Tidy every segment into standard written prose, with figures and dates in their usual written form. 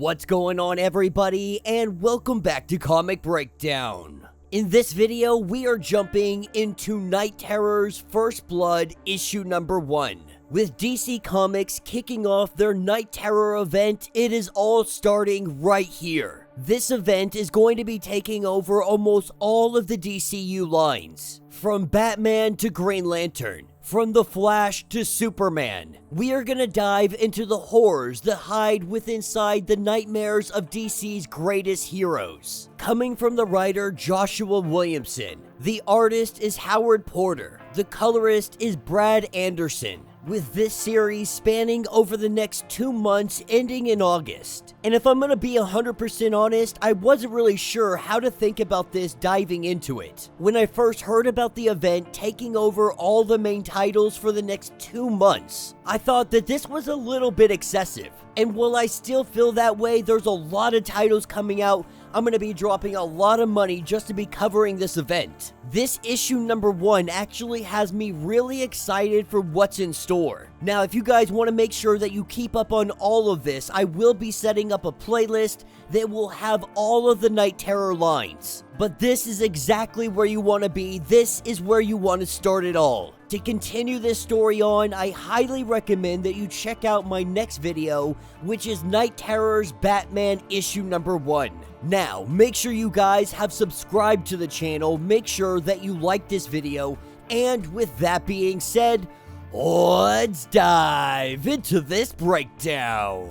What's going on, everybody, and welcome back to Comic Breakdown. In this video, we are jumping into Night Terror's First Blood issue number 1. With DC Comics kicking off their Night Terror event, it is all starting right here. This event is going to be taking over almost all of the DCU lines, from Batman to Green Lantern, from The Flash to Superman. We are gonna dive into the horrors that hide inside the nightmares of DC's greatest heroes. Coming from the writer Joshua Williamson, the artist is Howard Porter, the colorist is Brad Anderson, with this series spanning over the next 2 months ending in August. And if I'm gonna be 100% honest, I wasn't really sure how to think about this diving into it. When I first heard about the event taking over all the main titles for the next 2 months, I thought that this was a little bit excessive. And while I still feel that way, there's a lot of titles coming out. I'm going to be dropping a lot of money just to be covering this event. This issue number 1 actually has me really excited for what's in store. Now, if you guys want to make sure that you keep up on all of this, I will be setting up a playlist that will have all of the Night Terror lines. But this is exactly where you want to be. This is where you want to start it all. To continue this story on, I highly recommend that you check out my next video, which is Night Terror's Batman issue number 1. Now, make sure you guys have subscribed to the channel, make sure that you like this video, and with that being said, let's dive into this breakdown.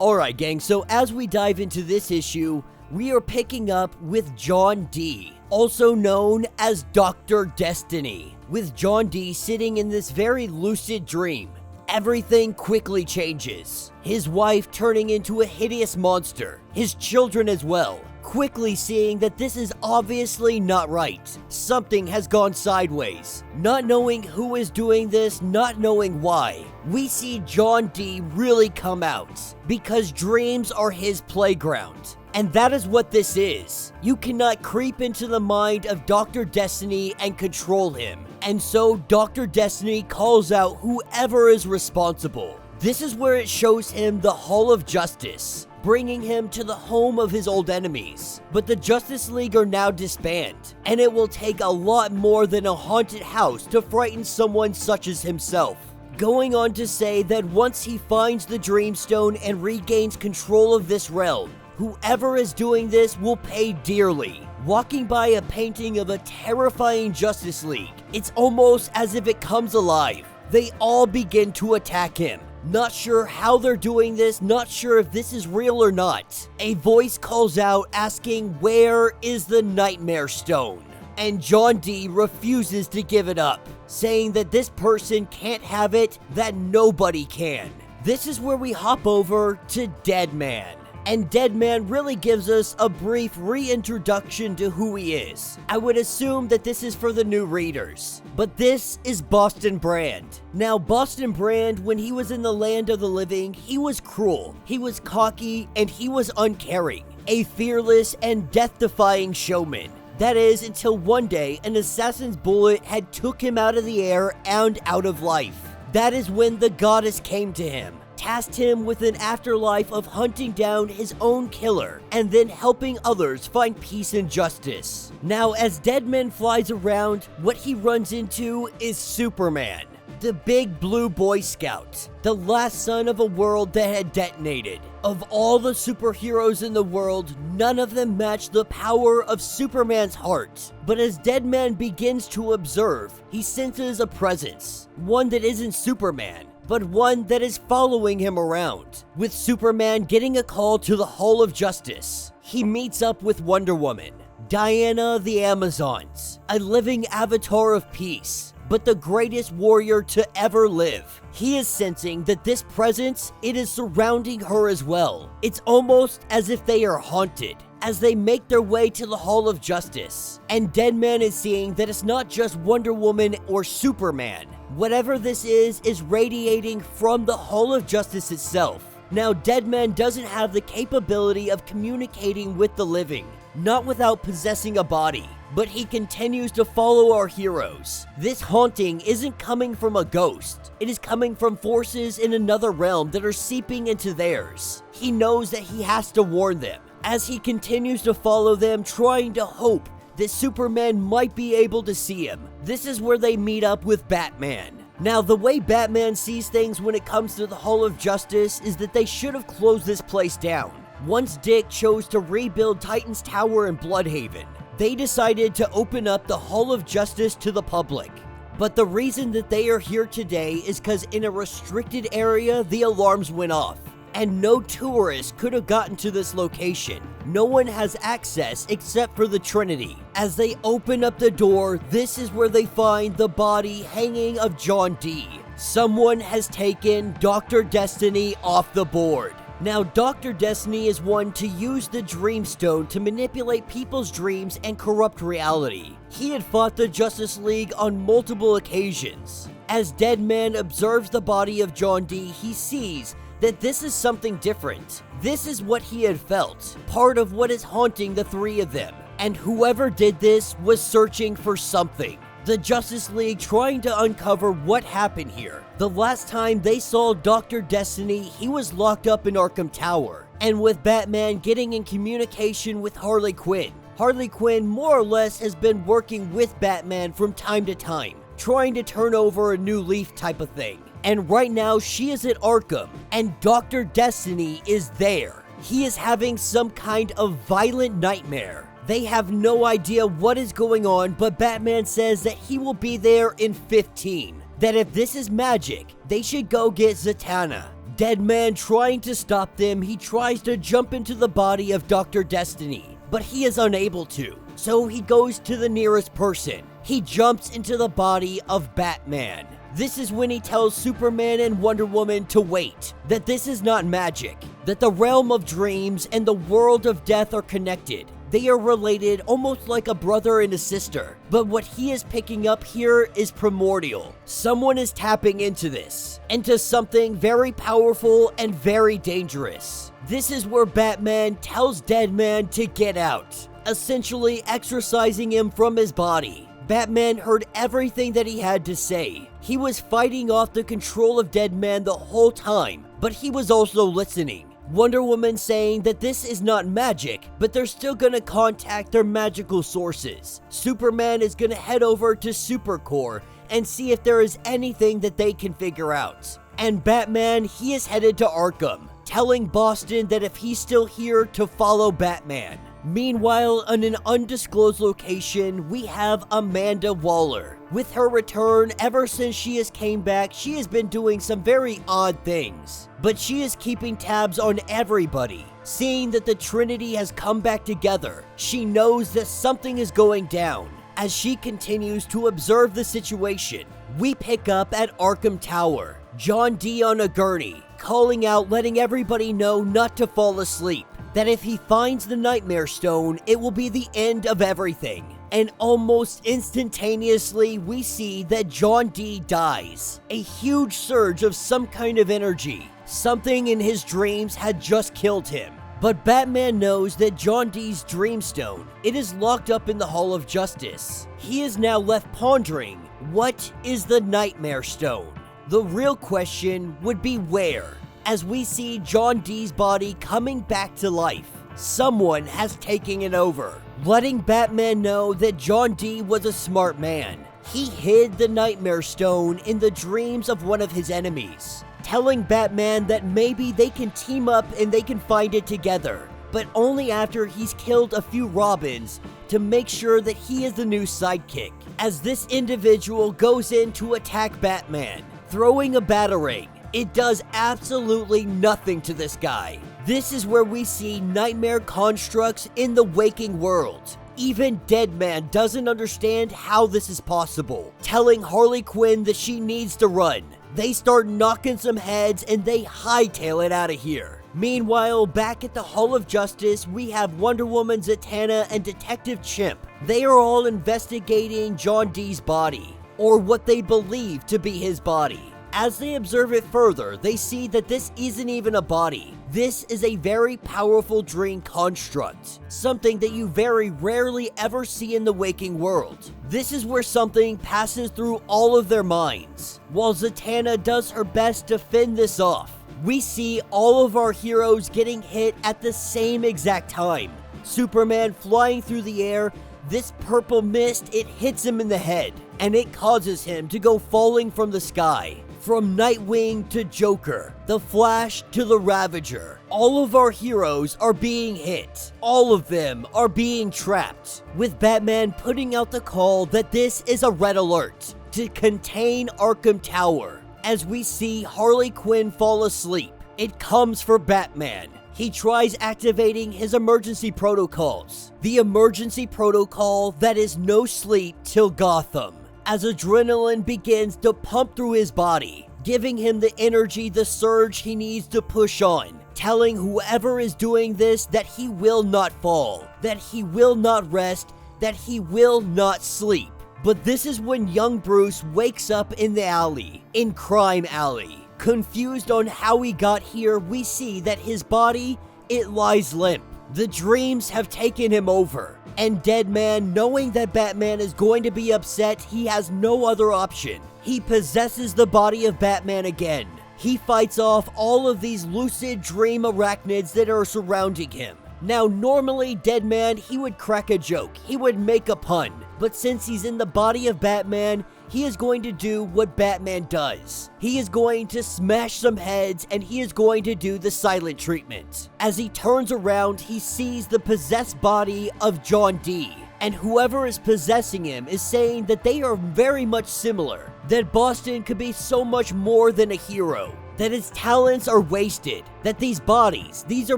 Alright gang, so as we dive into this issue, we are picking up with John Dee, also known as Dr. Destiny. With John Dee sitting in this very lucid dream, everything quickly changes. His wife turning into a hideous monster, his children as well, quickly seeing that this is obviously not right. Something has gone sideways. Not knowing who is doing this, not knowing why, we see John Dee really come out, because dreams are his playground. And that is what this is. You cannot creep into the mind of Dr. Destiny and control him. And so Dr. Destiny calls out whoever is responsible. This is where it shows him the Hall of Justice, bringing him to the home of his old enemies. But the Justice League are now disbanded, and it will take a lot more than a haunted house to frighten someone such as himself. Going on to say that once he finds the Dreamstone and regains control of this realm, whoever is doing this will pay dearly. Walking by a painting of a terrifying Justice League, it's almost as if it comes alive. They all begin to attack him. Not sure how they're doing this, not sure if this is real or not. A voice calls out asking, where is the Nightmare Stone? And John Dee refuses to give it up, saying that this person can't have it, that nobody can. This is where we hop over to Deadman. And Deadman really gives us a brief reintroduction to who he is. I would assume that this is for the new readers. But this is Boston Brand. Now, Boston Brand, when he was in the land of the living, he was cruel, he was cocky, and he was uncaring. A fearless and death-defying showman. That is, until one day, an assassin's bullet had took him out of the air and out of life. That is when the goddess came to him, tasked him with an afterlife of hunting down his own killer and then helping others find peace and justice. Now, as Deadman flies around, what he runs into is Superman, the big blue Boy Scout, the last son of a world that had detonated. Of all the superheroes in the world, none of them match the power of Superman's heart. But as Deadman begins to observe, he senses a presence, one that isn't Superman, but one that is following him around. With Superman getting a call to the Hall of Justice, he meets up with Wonder Woman, Diana the Amazons, a living avatar of peace, but the greatest warrior to ever live. He is sensing that this presence, it is surrounding her as well. It's almost as if they are haunted as they make their way to the Hall of Justice. And Deadman is seeing that it's not just Wonder Woman or Superman. Whatever this is radiating from the Hall of Justice itself. Now, Deadman doesn't have the capability of communicating with the living, not without possessing a body. but he continues to follow our heroes. This haunting isn't coming from a ghost. It is coming from forces in another realm that are seeping into theirs. He knows that he has to warn them, as he continues to follow them, trying to hope that Superman might be able to see him. This is where they meet up with Batman. Now, the way Batman sees things when it comes to the Hall of Justice is that they should have closed this place down. Once Dick chose to rebuild Titan's Tower in Bloodhaven, they decided to open up the Hall of Justice to the public. But the reason that they are here today is because in a restricted area, the alarms went off, and no tourist could have gotten to this location. No one has access except for the Trinity. As they open up the door, this is where they find the body hanging of John Dee. Someone has taken Dr. Destiny off the board. Now, Dr. Destiny is one to use the Dreamstone to manipulate people's dreams and corrupt reality. He had fought the Justice League on multiple occasions. As Deadman observes the body of John Dee, he sees that this is something different. This is what he had felt, part of what is haunting the three of them. And whoever did this was searching for something. The Justice League trying to uncover what happened here. The last time they saw Dr. Destiny, he was locked up in Arkham Tower. And with Batman getting in communication with Harley Quinn, Harley Quinn more or less has been working with Batman from time to time, trying to turn over a new leaf type of thing. And right now she is at Arkham, and Dr. Destiny is there. He is having some kind of violent nightmare. They have no idea what is going on, but Batman says that he will be there in 15. That if this is magic, they should go get Zatanna. Deadman trying to stop them, he tries to jump into the body of Dr. Destiny, but he is unable to. So he goes to the nearest person. He jumps into the body of Batman. This is when he tells Superman and Wonder Woman to wait, that this is not magic, that the realm of dreams and the world of death are connected. They are related almost like a brother and a sister, but what he is picking up here is primordial. Someone is tapping into this, into something very powerful and very dangerous. This is where Batman tells Deadman to get out, essentially exorcising him from his body. Batman heard everything that he had to say. He was fighting off the control of Deadman the whole time, but he was also listening. Wonder Woman saying that this is not magic, but they're still gonna contact their magical sources. Superman is gonna head over to Supercorp and see if there is anything that they can figure out. And Batman, he is headed to Arkham, telling Boston that if he's still here to follow Batman. Meanwhile, in an undisclosed location, we have Amanda Waller. With her return, ever since she has came back, she has been doing some very odd things. But she is keeping tabs on everybody. Seeing that the Trinity has come back together, she knows that something is going down. As she continues to observe the situation, we pick up at Arkham Tower. John Dee on a gurney, calling out, letting everybody know not to fall asleep. That if he finds the Nightmare Stone, it will be the end of everything. And almost instantaneously, we see that John Dee dies. A huge surge of some kind of energy. Something in his dreams had just killed him. But Batman knows that John Dee's Dreamstone, it is locked up in the Hall of Justice. He is now left pondering, what is the Nightmare Stone? The real question would be where? As we see John Dee's body coming back to life. Someone has taken it over, letting Batman know that John Dee was a smart man. He hid the Nightmare Stone in the dreams of one of his enemies, telling Batman that maybe they can team up and they can find it together, but only after he's killed a few Robins to make sure that he is the new sidekick. As this individual goes in to attack Batman, throwing a batarang, it does absolutely nothing to this guy. This is where we see nightmare constructs in the waking world. Even Deadman doesn't understand how this is possible, telling Harley Quinn that she needs to run. They start knocking some heads and they hightail it out of here. Meanwhile, back at the Hall of Justice, we have Wonder Woman, Zatanna, and Detective Chimp. They are all investigating John Dee's body, or what they believe to be his body. As they observe it further, they see that this isn't even a body. This is a very powerful dream construct, something that you very rarely ever see in the waking world. This is where something passes through all of their minds. While Zatanna does her best to fend this off, we see all of our heroes getting hit at the same exact time. Superman flying through the air, this purple mist, it hits him in the head, and it causes him to go falling from the sky. From Nightwing to Joker, the Flash to the Ravager, all of our heroes are being hit. All of them are being trapped, with Batman putting out the call that this is a red alert to contain Arkham Tower. As we see Harley Quinn fall asleep, it comes for Batman. He tries activating his emergency protocols. The emergency protocol that is no sleep till Gotham. As adrenaline begins to pump through his body, giving him the energy, the surge he needs to push on, telling whoever is doing this that he will not fall, that he will not rest, that he will not sleep. But this is when young Bruce wakes up in the alley, in Crime Alley. Confused on how he got here, we see that his body, it lies limp. The dreams have taken him over. And Deadman, knowing that Batman is going to be upset, he has no other option. He possesses the body of Batman again. He fights off all of these lucid dream arachnids that are surrounding him. Now, normally, Deadman, he would crack a joke. He would make a pun. But since he's in the body of Batman, he is going to do what Batman does. He is going to smash some heads, and he is going to do the silent treatment. As he turns around, he sees the possessed body of John D. And whoever is possessing him is saying that they are very much similar. That Boston could be so much more than a hero. That his talents are wasted. That these bodies, these are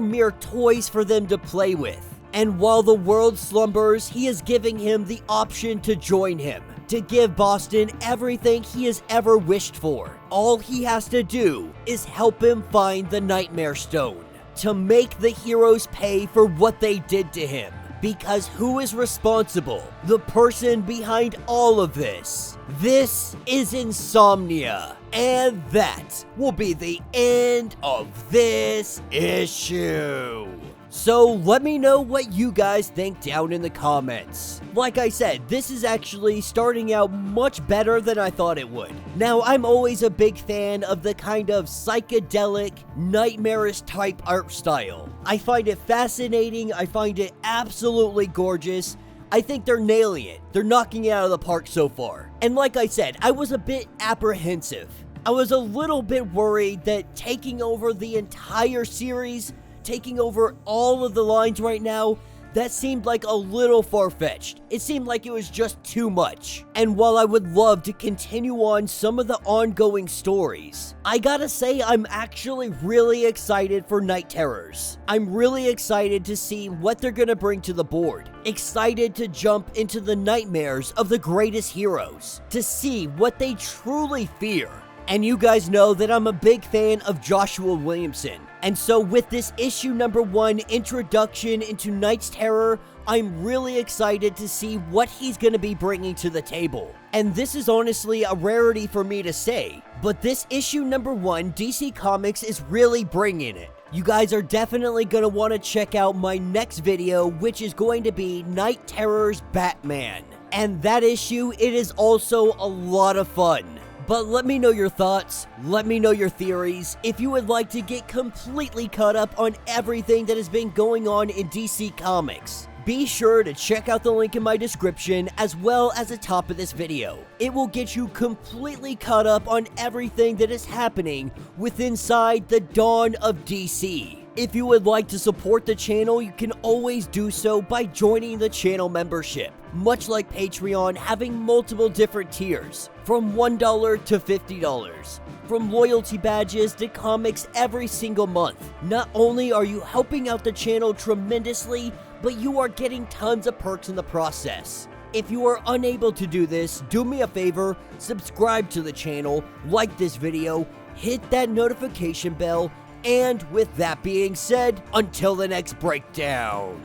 mere toys for them to play with. And while the world slumbers, he is giving him the option to join him. To give Boston everything he has ever wished for. All he has to do is help him find the Nightmare Stone. To make the heroes pay for what they did to him. Because who is responsible? The person behind all of this. This is Insomnia. And that will be the end of this issue. So let me know what you guys think down in the comments. Like I said, this is actually starting out much better than I thought it would. Now, I'm always a big fan of the kind of psychedelic, nightmarish type art style. I find it fascinating, I find it absolutely gorgeous. I think they're nailing it. They're knocking it out of the park so far. And like I said, I was a bit apprehensive. I was a little bit worried that taking over the entire series, taking over all of the lines right now, that seemed like a little far-fetched. It seemed like it was just too much. And while I would love to continue on some of the ongoing stories, I gotta say I'm actually really excited for Night Terrors. I'm really excited to see what they're gonna bring to the board. Excited to jump into the nightmares of the greatest heroes, to see what they truly fear. And you guys know that I'm a big fan of Joshua Williamson. And so with this issue number 1 introduction into Night's Terror, I'm really excited to see what he's going to be bringing to the table. And this is honestly a rarity for me to say, but this issue number 1, DC Comics is really bringing it. You guys are definitely going to want to check out my next video, which is going to be Night Terror's Batman. And that issue, it is also a lot of fun. But let me know your thoughts, let me know your theories. If you would like to get completely caught up on everything that has been going on in DC Comics, be sure to check out the link in my description as well as the top of this video. It will get you completely caught up on everything that is happening inside the dawn of DC. If you would like to support the channel, you can always do so by joining the channel membership. Much like Patreon, having multiple different tiers, from $1 to $50. From loyalty badges to comics every single month. Not only are you helping out the channel tremendously, but you are getting tons of perks in the process. If you are unable to do this, do me a favor, subscribe to the channel, like this video, hit that notification bell, and with that being said, until the next breakdown.